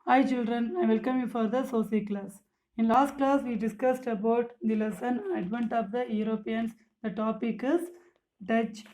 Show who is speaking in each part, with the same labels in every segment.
Speaker 1: Hi children, I welcome you for the Soci class. In last class we discussed about the lesson Advent of the Europeans. The topic is Dutch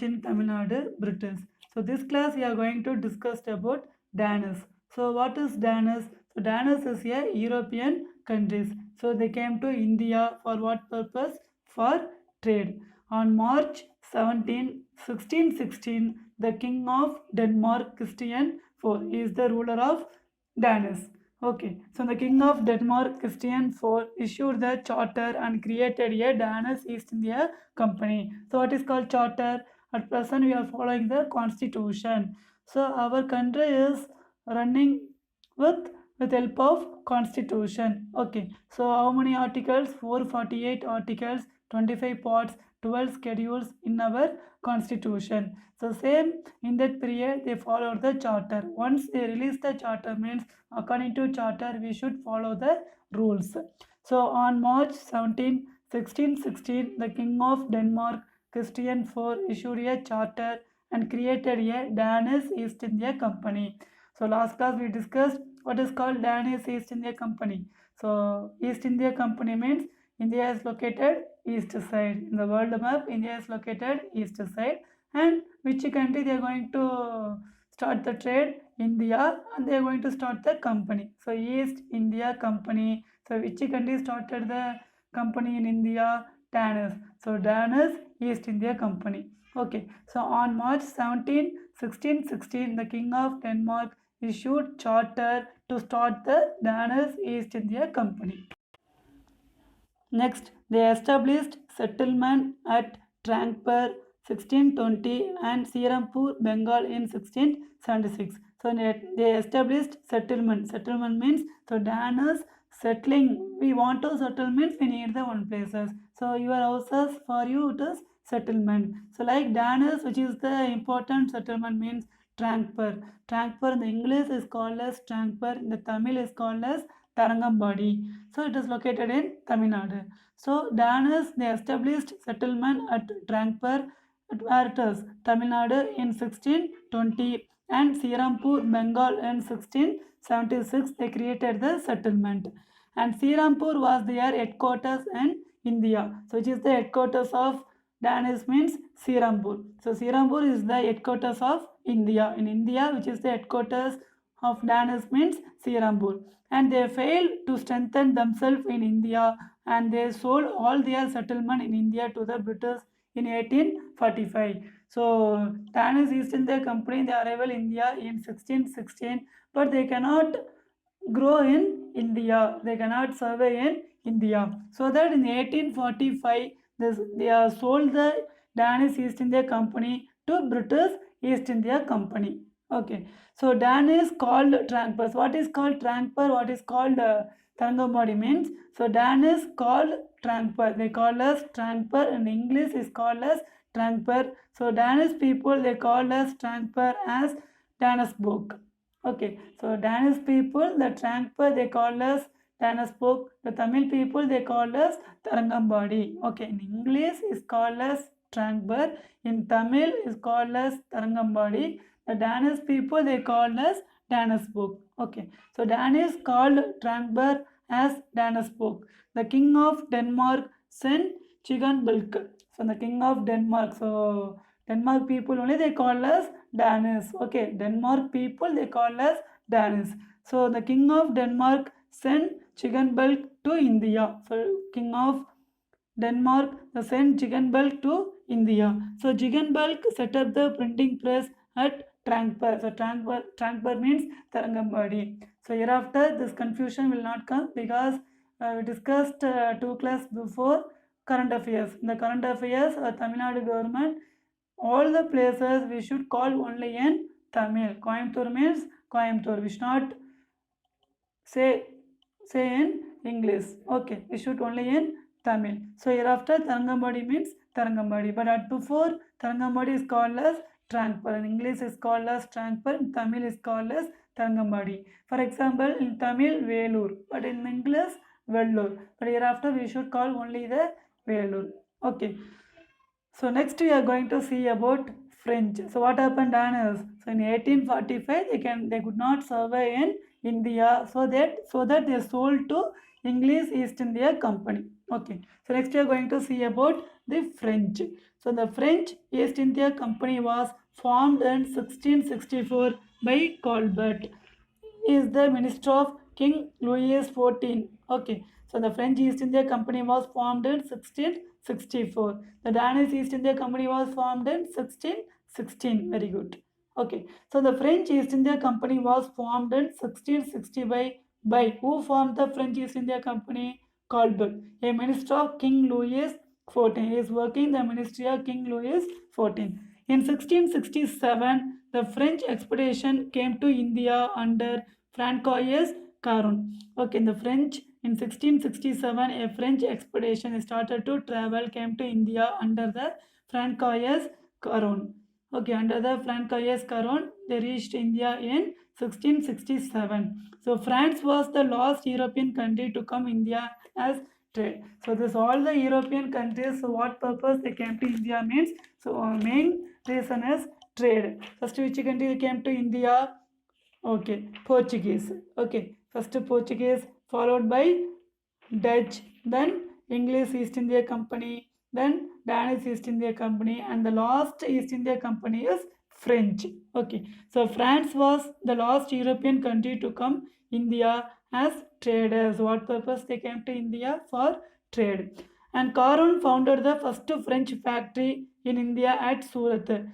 Speaker 1: in Tamil Nadu, British. So this class we are going to discuss about Danish. So what is Danish? So Danish is a European countries. So they came to India for what purpose? For trade. On March 17, 1616, the King of Denmark, Christian IV, is the ruler of Danis. Okay, so the King of Denmark, Christian IV, issued the charter and created a Danish East India Company. So, what is called charter? At present, we are following the constitution. So, our country is running with with help of constitution. Okay, so how many articles? 448 articles, 25 parts, 12 schedules in our constitution. So same in that period they followed the charter. Once they release the charter means according to charter we should follow the rules. So on March 17, 1616, the King of Denmark, Christian IV, issued a charter and created a Danish East India Company. So last class we discussed what is called Danish East India Company. So East India Company means India is located east side. In the world map, India is located east side. And which country they are going to start the trade? India, and they are going to start the company. So East India Company. So which country started the company in India? Danish. So Danish East India Company. Okay. So on March 17, 1616, the King of Denmark issued charter to start the Danish East India Company. Next, they established settlement at Trangpur 1620 and Sirampur, Bengal in 1676. So they established settlement. Settlement means so Danish settling. We want to settle means we need the one places. So your houses for you it is settlement. So like Danish, which is the important settlement means Trangpur. Trangpur in the English is called as Trangpur. In the Tamil is called as Tarangambadi. So it is located in Tamil Nadu. So Danish they established settlement at Trangpur where it is Tamil Nadu in 1620 and Sirampur, Bengal in 1676 they created the settlement. And Sirampur was their headquarters in India. So which is the headquarters of Danish means Sirampur. So Sirampur is the headquarters of India. In India, which is the headquarters of Danish means Sirampur. And they failed to strengthen themselves in India and they sold all their settlement in India to the British in 1845. So Danish East India Company they arrival in India in 1616, but they cannot grow in India. They cannot survey in India. So that in 1845 they have sold the Danish East India Company to British East India Company. Okay. So Dan is called Trankpur. What is called Trankpur? What is called Tarangambadi means? So Dan is called Trankpur. They call us Trankpur. In English is called as Trankpur. So Danish people they call us Trankpur as Danish book. Okay. So Danish people the Trankpur they call us Danish book. The Tamil people they call us Tarangambadi. Okay. In English is called as Trankpur. In Tamil is called as Tarangambadi. The Danish people they called as Danish book. Okay. So Danish called Trankberg as Danish book. The king of Denmark sent Chiganbilk. So the king of Denmark. So Denmark people only they call us Danish. Okay. Denmark people they call us Danish. So the king of Denmark sent Chiganbilk to India. So king of Denmark sent Chiganbilk to India. So Chiganbilk set up the printing press at Trankpur. So Trankpur means Tarangambadi. So hereafter this confusion will not come because we discussed 2 class before current affairs. In the current affairs, Tamil Nadu government, all the places we should call only in Tamil. Coimbatore means Coimbatore. We should not say in English. Okay, we should only in Tamil. So hereafter Tarangambadi means Tarangambadi. But at before Tarangambadi is called as Trankpur. In English is called as Trankpur. In Tamil is called as Tarangambadi. For example, in Tamil Velur, but in English Vellur. But hereafter we should call only the Velur. Okay. So next we are going to see about French. So what happened is, so in 1845 they could not survive in India, so that they sold to English East India Company. Okay. So next we are going to see about the French. So the French East India Company was formed in 1664 by Colbert. He is the minister of King Louis XIV. Okay, so the French East India Company was formed in 1664. The Danish East India Company was formed in 1616. Very good. Okay, so the French East India Company was formed in 1660 by who formed the French East India Company? Colbert, a minister of King Louis XIV. He is working the ministry of King Louis XIV. In 1667, the French expedition came to India under Francois Caron. Okay, in the French in 1667, a French expedition started to travel, came to India under the Francois Caron. Okay, under the Francois Caron, they reached India in 1667. So France was the last European country to come India as trade. So this all the European countries. So what purpose they came to India means. So main reason is trade. First which country came to India? Okay, Portuguese. Okay, first Portuguese, followed by Dutch, then English East India Company, then Danish East India Company, and the last East India Company is French. Okay, so France was the last European country to come India as traders. What purpose they came to India? For trade. And Caron founded the first French factory in India at Surat.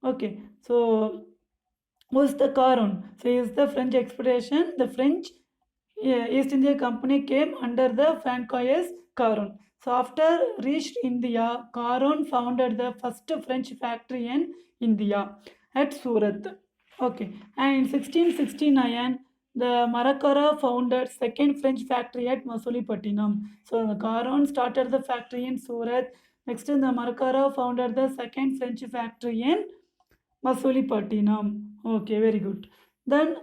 Speaker 1: Okay, so who's the Caron? So is the French expedition. The French East India Company came under the Francois Caron. So after reached India, Caron founded the first French factory in India at Surat. Okay, and in 1669, the Marakara founded second French factory at Masulipatinam. So the Caron started the factory in Surat. Next, the Marakara founded the second French factory in Masulipatinam. Okay, very good. Then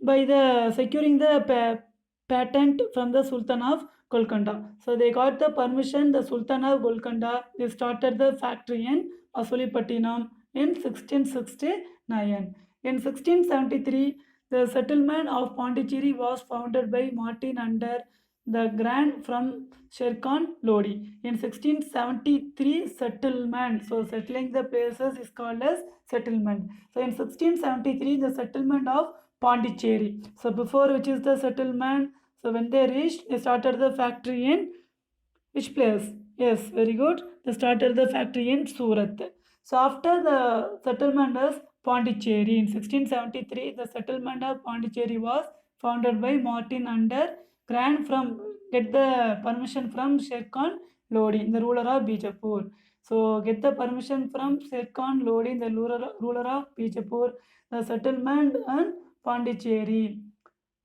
Speaker 1: by the securing the patent from the Sultan of Golconda. So they got the permission, the Sultan of Golconda, they started the factory in Masulipatinam in 1669. In 1673, the settlement of Pondicherry was founded by Martin under the grant from Sher Khan Lodi. In 1673, settlement. So settling the places is called as settlement. So in 1673, the settlement of Pondicherry. So before which is the settlement. So when they reached, they started the factory in which place? Yes, very good. They started the factory in Surat. So after the settlement is Pondicherry in 1673, the settlement of Pondicherry was founded by Martin under grant from get the permission from Sher Khan Lodi, the ruler of Bijapur. So get the permission from Sher Khan Lodi, the ruler of Bijapur, the settlement and Pondicherry.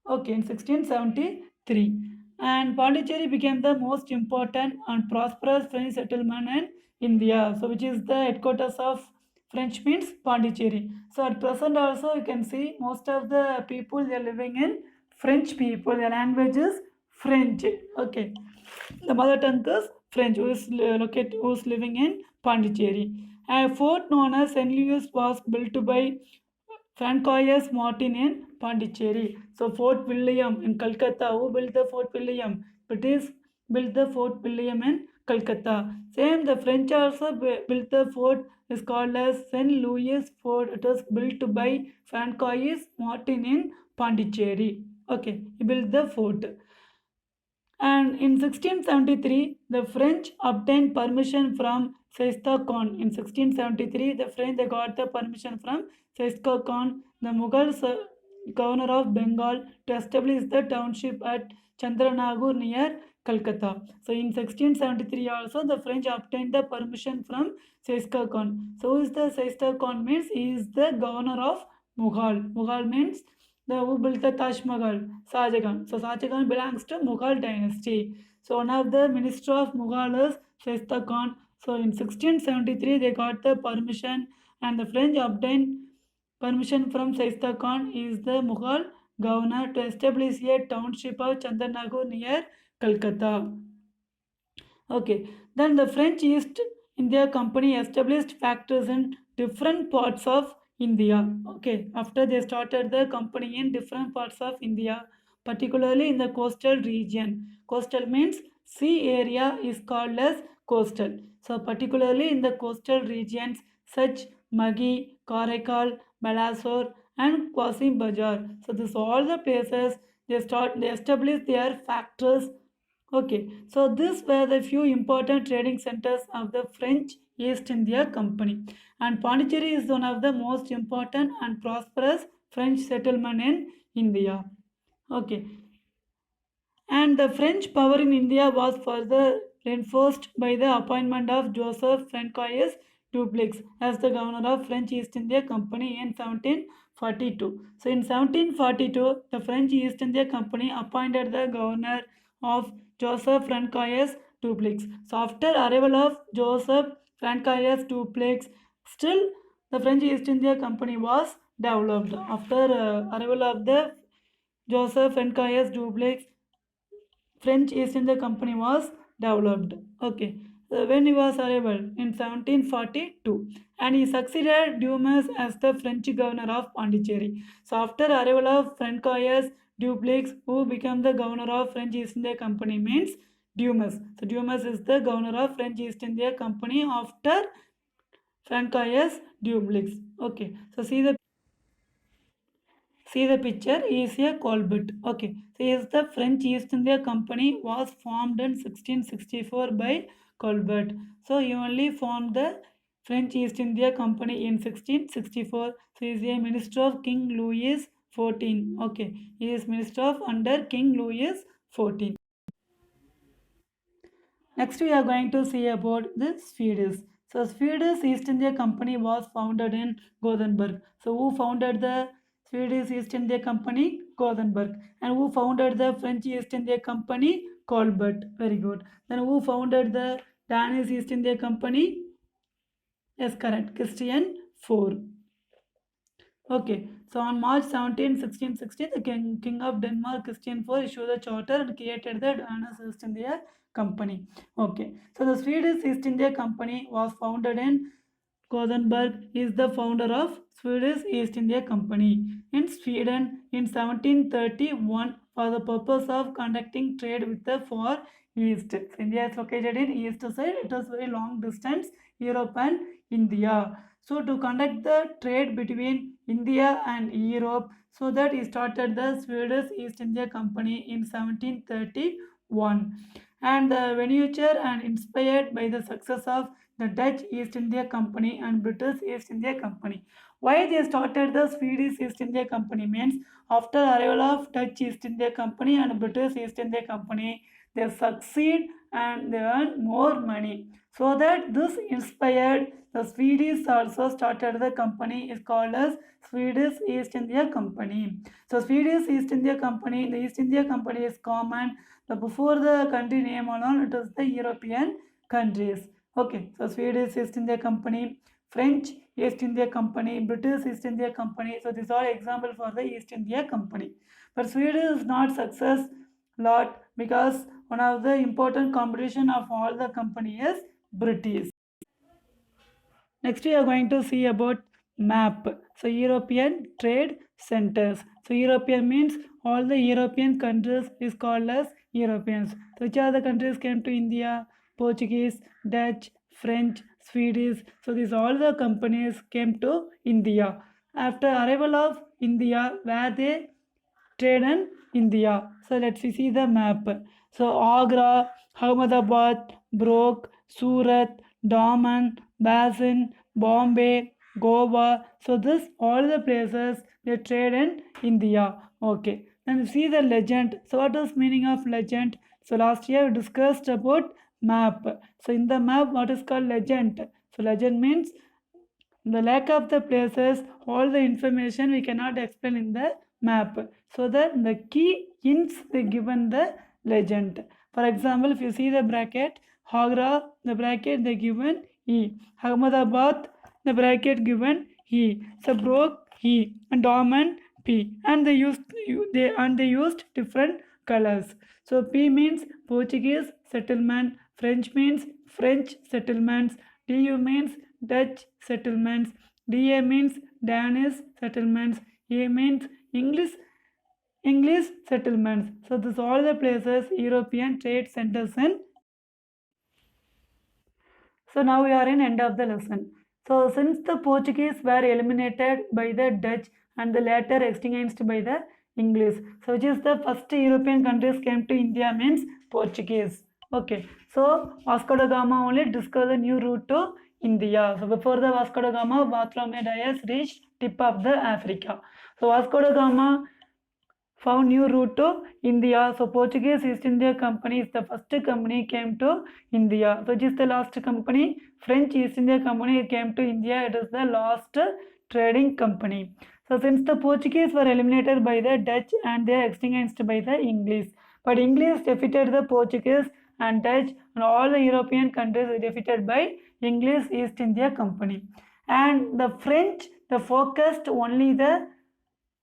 Speaker 1: Okay, in 1673. And Pondicherry became the most important and prosperous French settlement in India. So which is the headquarters of French means Pondicherry. So at present also you can see most of the people they are living in French people. Their language is French. Okay. The mother tongue is French. Who's living in Pondicherry. A fort known as St. Louis was built by Francois Martin in Pondicherry. So Fort William in Calcutta. Who built the Fort William? British built the Fort William in Calcutta. Same the French also built the fort is called as St. Louis Fort. It was built by Francois Martin in Pondicherry. Okay, he built the fort. And in 1673, the French obtained permission from Shaista Khan. In 1673, the French they got the permission from Shaista Khan, the Mughal governor of Bengal, to establish the township at Chandranagur near Calcutta. So in 1673 also the French obtained the permission from Shaista Khan. So who is the Shaista Khan means he is the governor of Mughal. Mughal means the who built the Taj Mahal, Shah Jahan. So Shah Jahan belongs to Mughal dynasty. So one of the minister of Mughal is Shaista Khan. So in 1673 they got the permission and the French obtained permission from Shaista Khan. He is the Mughal governor to establish a township of Chandranagar near Calcutta. Okay, then the French East India Company established factories in different parts of India. Okay, after they started the company in different parts of India, particularly in the coastal region. Coastal means sea area is called as coastal. So, particularly in the coastal regions such Maghi, Karaikal, Balasore, and Qasim Bajar. So, this all the places they establish their factories. Okay, so these were the few important trading centers of the French East India Company, and Pondicherry is one of the most important and prosperous French settlement in India. Okay, and the French power in India was further reinforced by the appointment of Joseph Francois Dupleix as the governor of French East India Company in 1742. So in 1742, the French East India Company appointed the governor of Joseph Francois Dupleix. So after arrival of Joseph Francois Dupleix, still the French East India Company was developed. After arrival of the Joseph Francois Dupleix, French East India Company was developed. Okay, when he was arrived in 1742, and he succeeded Dumas as the French governor of Pondicherry. So after arrival of Francois Dupleix, who became the governor of French East India Company, means Dumas. So Dumas is the governor of French East India Company after Francois Dupleix. Okay, so see the picture is a Colbert. Okay, so is the French East India Company was formed in 1664 by Colbert. So he only formed the French East India Company in 1664. So he is a minister of King Louis XIV. Okay, he is minister of under King Louis XIV. Next, we are going to see about the Swedish. So, Swedish East India Company was founded in Gothenburg. So, who founded the Swedish East India Company? Gothenburg. And who founded the French East India Company? Colbert. Very good. Then, who founded the Danish East India Company? Yes, correct. Christian IV. Okay, so on March 17, 1660, the King of Denmark, Christian IV, issued the charter and created the Danish East India Company. Okay, so the Swedish East India Company was founded in Gothenburg, is the founder of Swedish East India Company in Sweden in 1731 for the purpose of conducting trade with the Far East. So India is located in east side. It was very long distance, Europe and India. So to conduct the trade between India and Europe, so that he started the Swedish East India Company in 1731. And the venture and inspired by the success of the Dutch East India Company and British East India Company. Why they started the Swedish East India Company means after arrival of Dutch East India Company and British East India Company, they succeed and they earn more money. So that this inspired the Swedish also started the company is called as Swedish East India Company. So Swedish East India Company, the East India Company is common. So before the country name alone, it is the European countries. Okay, so Swedish East India Company, French East India Company, British East India Company. So these are example for the East India Company. But Sweden is not success lot because one of the important competition of all the company is British. Next we are going to see about map. So European trade centers. So European means all the European countries is called as Europeans. So which are the countries came to India? Portuguese, Dutch, French, Swedish. So these all the companies came to India. After arrival of India, where they trade in India. So let's see the map. So Agra, Ahmedabad, Brooke, Surat, Daman, Basin, Bombay, Goa. So this all the places they trade in India. Okay. Then see the legend. So what is meaning of legend? So last year we discussed about map. So in the map, what is called legend? So legend means the lack of the places, all the information we cannot explain in the map. So that the key hints they given the legend. For example, if you see the bracket, Agra, the bracket they given E. Ahmedabad, the bracket given E. So broke E and Daman P. And they used different colors. So P means Portuguese settlement, French means French settlements, DU means Dutch settlements. DA means Danish settlements. A means English settlements. So this all the places European trade centers in. So now we are in end of the lesson. So since the Portuguese were eliminated by the Dutch and the later extinguished by the English, so which is the first European countries came to India means Portuguese. Okay, so Vasco da Gama only discovered the new route to India. So before the Vasco da Gama, Bartholomew Dias reached tip of the Africa. So Vasco da Gama found new route to India. So Portuguese East India Company is the first company came to India. So it is the last company. French East India Company came to India. It is the last trading company. So since the Portuguese were eliminated by the Dutch and they are extinguished by the English. But English defeated the Portuguese and Dutch and all the European countries were defeated by English East India Company. And the French, they focused only the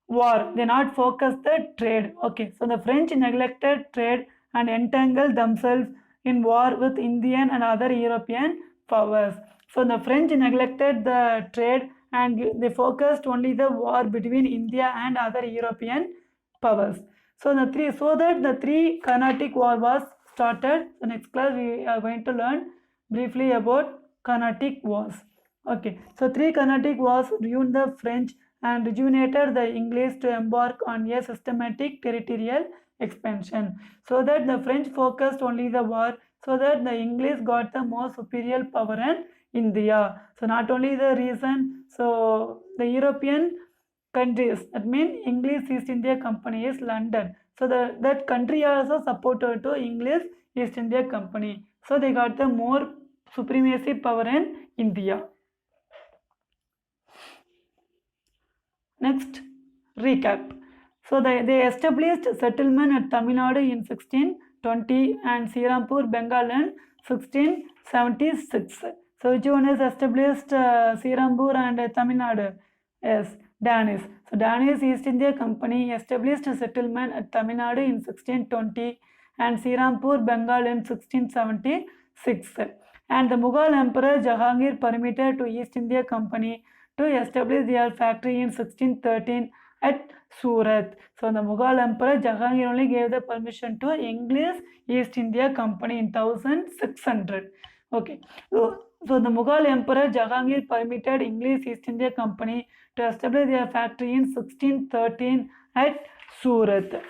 Speaker 1: war, they not focus the trade. Okay, so the French neglected trade and entangled themselves in war with Indian and other European powers. So the French neglected the trade and they focused only the war between India and other European powers. So the three Carnatic War was started. So next class we are going to learn briefly about Carnatic Wars. Okay, so three Carnatic Wars ruined the French and rejuvenated the English to embark on a systematic territorial expansion. So that the French focused only the war, so that the English got the more superior power in India. So not only the reason, so the European countries, that means English East India Company is London. So that country also supported to English East India Company. So they got the more supremacy power in India. Next, recap. So they established settlement at Tamil Nadu in 1620 and Srirampur, Bengal in 1676. So which one is established Srirampur and Tamil Nadu? Yes, Danish. So Danish East India Company established a settlement at Tamil Nadu in 1620 and Srirampur, Bengal in 1676. And the Mughal Emperor Jahangir permitted to East India Company to establish their factory in 1613 at Surat. So the Mughal Emperor Jahangir only gave the permission to English East India Company in 1600. Okay, so the Mughal Emperor Jahangir permitted English East India Company to establish their factory in 1613 at Surat.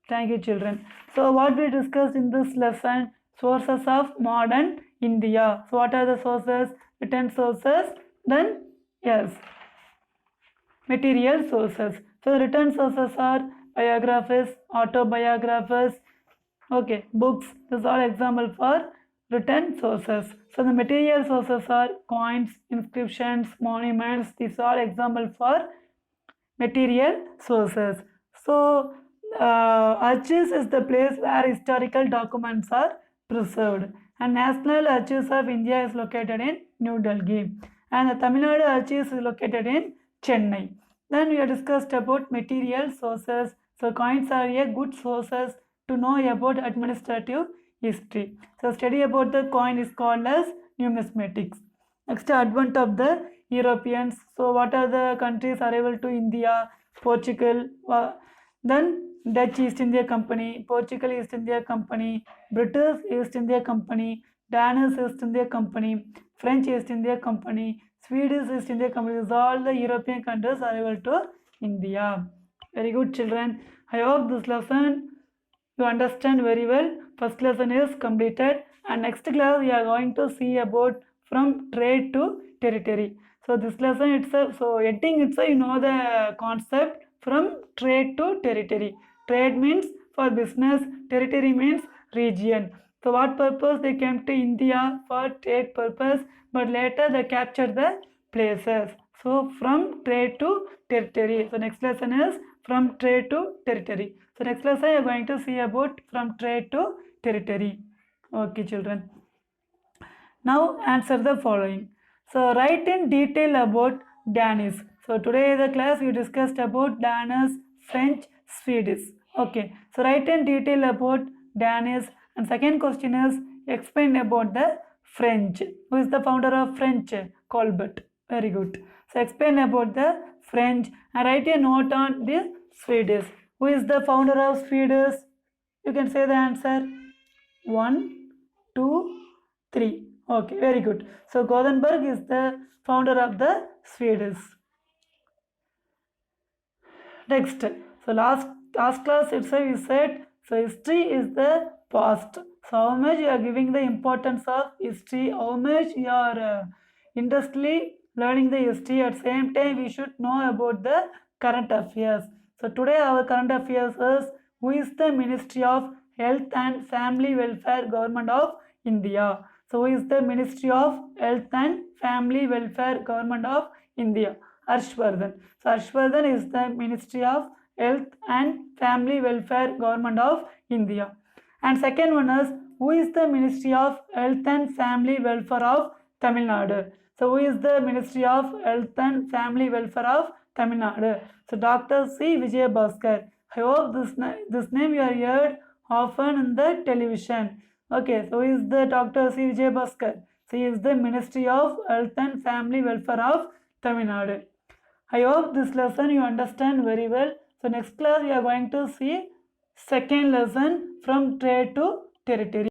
Speaker 1: Thank you, children. So what we discussed in this lesson, sources of modern India. So what are the sources? Written sources, then yes, material sources. So written sources are biographies, autobiographies, okay, books. These are example for written sources. So the material sources are coins, inscriptions, monuments. These are example for material sources. So archives is the place where historical documents are preserved, and National Archives of India is located in New Delhi, and the Tamil Nadu Archives is located in Chennai. Then we have discussed about material sources. So coins are a good sources to know about administrative history. So study about the coin is called as numismatics. Next, advent of the Europeans. So what are the countries arrival to India? Portugal, then Dutch East India Company, Portugal East India Company, British East India Company, Danish East India Company, French East India Company, Swedish East India Company. Is all the European countries arrival to India. Very good, children. I hope this lesson you understand very well. First lesson is completed, and next class we are going to see about from trade to territory. So this lesson itself, so heading itself, you know the concept from trade to territory. Trade means for business, territory means region. So what purpose they came to India? For trade purpose, but later they captured the places. So from trade to territory. So next lesson is from trade to territory. So next lesson I am going to see about from trade to territory. Okay, children. Now answer the following. So write in detail about Danish. So today the class we discussed about Danish, French, Swedish. Okay. So write in detail about Danish. And second question is explain about the French. Who is the founder of French? Colbert. Very good. So explain about the French and write a note on the Swedish. Who is the founder of Swedish? You can say the answer. 1, 2, 3. Okay, very good. So Gothenburg is the founder of the Swedish. Next, so last class itself we said, so history is the past. So how much you are giving the importance of history, how much you are interestingly learning the history, at the same time we should know about the current affairs. So today our current affairs is, who is the Ministry of Health and Family Welfare Government of India? So who is the Ministry of Health and Family Welfare Government of India? Harshvardhan. So Harshvardhan is the Ministry of Health and Family Welfare Government of India. And second one is, who is the Ministry of Health and Family Welfare of Tamil Nadu? So who is the Ministry of Health and Family Welfare of Tamil Nadu? So Dr. C. Vijay Bhaskar. I hope this name you are heard often in the television. Okay, so who is the Dr. C. Vijay Bhaskar? So he is the Ministry of Health and Family Welfare of Tamil Nadu. I hope this lesson you understand very well. So next class we are going to see second lesson from trade to territory.